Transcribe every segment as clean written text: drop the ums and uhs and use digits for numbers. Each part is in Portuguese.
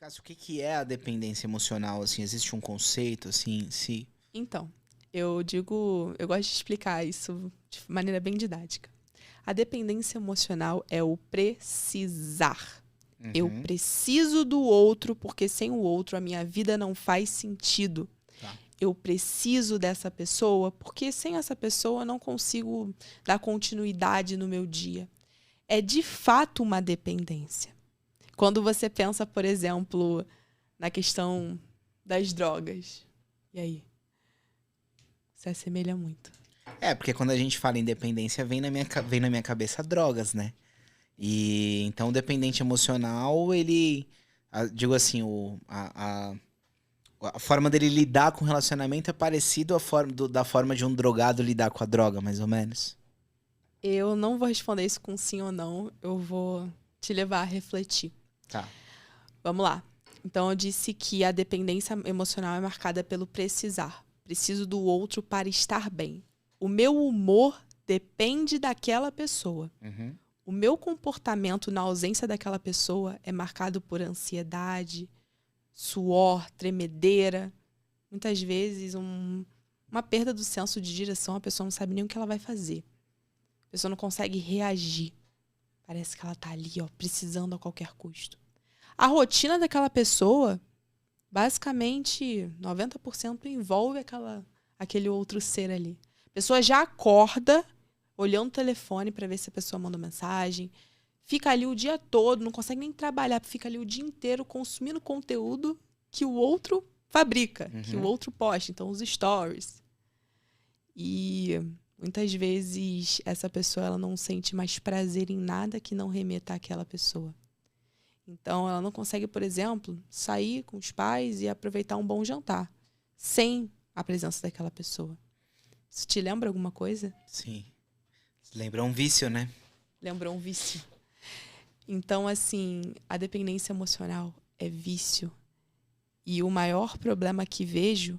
Cássio, o que que é a dependência emocional, assim? Existe um conceito, assim, em si? Então, eu gosto de explicar isso de maneira bem didática. A dependência emocional é o precisar. Eu Uhum. preciso do outro porque sem o outro a minha vida não faz sentido. Tá. Eu preciso dessa pessoa porque sem essa pessoa eu não consigo dar continuidade no meu dia. É de fato uma dependência. Quando você pensa, por exemplo, na questão das drogas. E aí? Se assemelha muito. É, porque quando a gente fala em dependência, vem na minha cabeça drogas, né? E então o dependente emocional, ele, digo assim, a forma dele lidar com o relacionamento é parecido da forma de um drogado lidar com a droga, mais ou menos. Eu não vou responder isso com sim ou não. Eu vou te levar a refletir. Tá. Vamos lá. Então, eu disse que a dependência emocional é marcada pelo precisar. Preciso do outro para estar bem. O meu humor depende daquela pessoa. Uhum. O meu comportamento na ausência daquela pessoa é marcado por ansiedade, suor, tremedeira. Muitas vezes, uma perda do senso de direção, a pessoa não sabe nem o que ela vai fazer. A pessoa não consegue reagir. Parece que ela tá ali, ó, precisando a qualquer custo. A rotina daquela pessoa, basicamente, 90% envolve aquele outro ser ali. A pessoa já acorda olhando o telefone para ver se a pessoa manda mensagem. Fica ali o dia todo, não consegue nem trabalhar, fica ali o dia inteiro consumindo conteúdo que o outro fabrica, que o Uhum. outro posta. Então, os stories. E muitas vezes essa pessoa ela não sente mais prazer em nada que não remeta àquela pessoa. Então, ela não consegue, por exemplo, sair com os pais e aproveitar um bom jantar sem a presença daquela pessoa. Isso te lembra alguma coisa? Sim. Lembra um vício, né? Lembrou um vício. Então, assim, a dependência emocional é vício. E o maior problema que vejo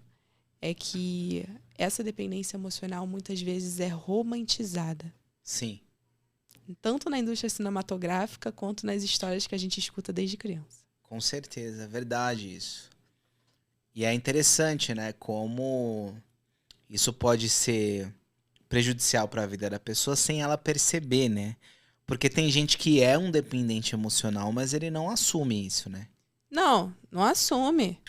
é que essa dependência emocional muitas vezes é romantizada. Sim. Tanto na indústria cinematográfica quanto nas histórias que a gente escuta desde criança. Com certeza, é verdade isso. E é interessante, né, como isso pode ser prejudicial para a vida da pessoa sem ela perceber, né? Porque tem gente que é um dependente emocional, mas ele não assume isso, né? Não assume.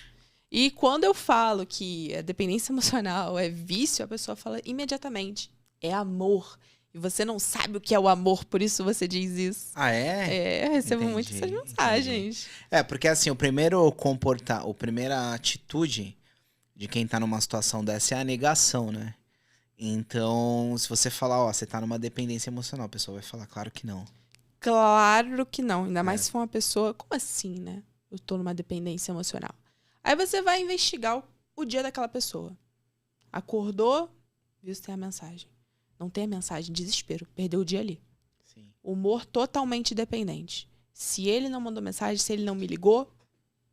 E quando eu falo que a dependência emocional é vício, a pessoa fala imediatamente, é amor. E você não sabe o que é o amor, por isso você diz isso. Ah, é? É, eu recebo muitas essas Entendi. mensagens. É, porque assim, a primeira atitude de quem tá numa situação dessa é a negação, né? Então, se você falar, ó, você tá numa dependência emocional, a pessoa vai falar, claro que não. Claro que não. Ainda mais É. se for uma pessoa. Como assim, né? Eu tô numa dependência emocional. Aí você vai investigar o dia daquela pessoa. Acordou, viu se tem a mensagem. Não tem a mensagem, desespero. Perdeu o dia ali. Sim. Humor totalmente dependente. Se ele não mandou mensagem, se ele não me ligou,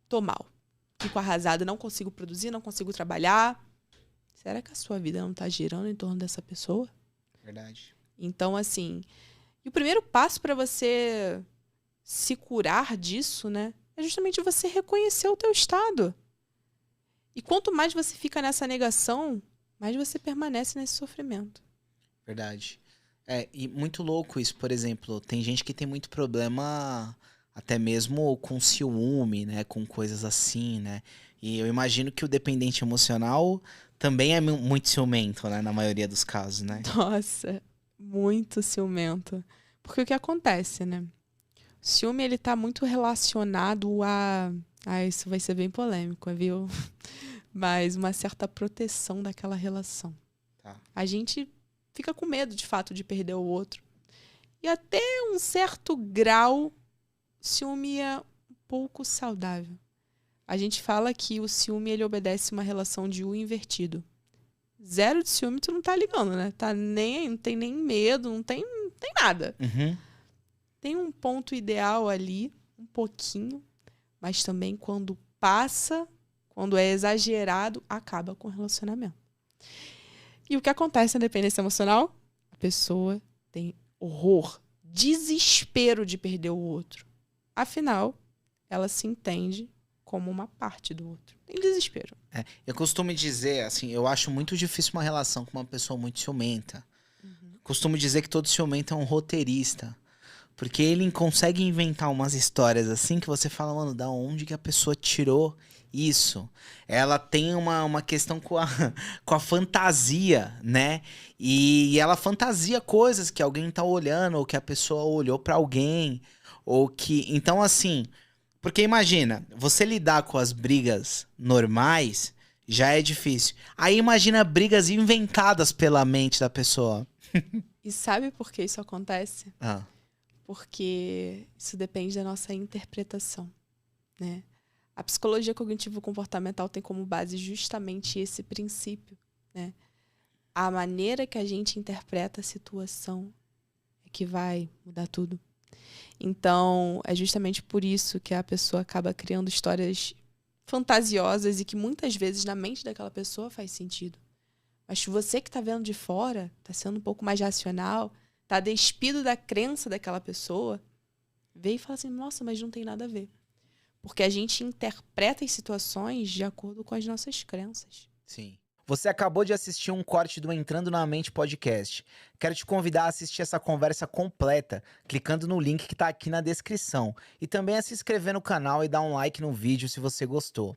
tô mal. Fico arrasada, não consigo produzir, não consigo trabalhar. Será que a sua vida não tá girando em torno dessa pessoa? Verdade. Então, assim, e o primeiro passo para você se curar disso, né, é justamente você reconhecer o teu estado. E quanto mais você fica nessa negação, mais você permanece nesse sofrimento. Verdade. É, e muito louco isso, por exemplo, tem gente que tem muito problema até mesmo com ciúme, né, com coisas assim, né? E eu imagino que o dependente emocional também é muito ciumento, né, na maioria dos casos, né? Nossa, muito ciumento. Porque o que acontece, né? O ciúme, ele tá muito relacionado a... Ah, isso vai ser bem polêmico, viu? Mas uma certa proteção daquela relação. Tá. A gente fica com medo, de fato, de perder o outro. E até um certo grau, o ciúme é um pouco saudável. A gente fala que o ciúme ele obedece uma relação de U invertido. Zero de ciúme, tu não tá ligando, né? Tá nem, não tem nem medo, não tem nada. Uhum. Tem um ponto ideal ali, um pouquinho, mas também quando passa, quando é exagerado, acaba com o relacionamento. E o que acontece na dependência emocional? A pessoa tem horror, desespero de perder o outro. Afinal, ela se entende como uma parte do outro. Tem desespero. Eu costumo dizer, assim, eu acho muito difícil uma relação com uma pessoa muito ciumenta. Costumo dizer que todo ciumento é um roteirista. Porque ele consegue inventar umas histórias assim que você fala, mano, da onde que a pessoa tirou isso? Ela tem uma questão com com a fantasia, né? E ela fantasia coisas que alguém tá olhando, ou que a pessoa olhou pra alguém, ou que... Então, assim, porque imagina, você lidar com as brigas normais já é difícil. Aí imagina brigas inventadas pela mente da pessoa. E sabe por que isso acontece? Ah, Porque isso depende da nossa interpretação, né? A psicologia cognitivo-comportamental tem como base justamente esse princípio, né? A maneira que a gente interpreta a situação é que vai mudar tudo. Então, é justamente por isso que a pessoa acaba criando histórias fantasiosas e que muitas vezes na mente daquela pessoa faz sentido. Mas você que está vendo de fora, está sendo um pouco mais racional, está despido da crença daquela pessoa, vê e fala assim, nossa, mas não tem nada a ver. Porque a gente interpreta as situações de acordo com as nossas crenças. sim. Você acabou de assistir um corte do Entrando na Mente podcast. Quero te convidar a assistir essa conversa completa, clicando no link que está aqui na descrição. E também a se inscrever no canal e dar um like no vídeo se você gostou.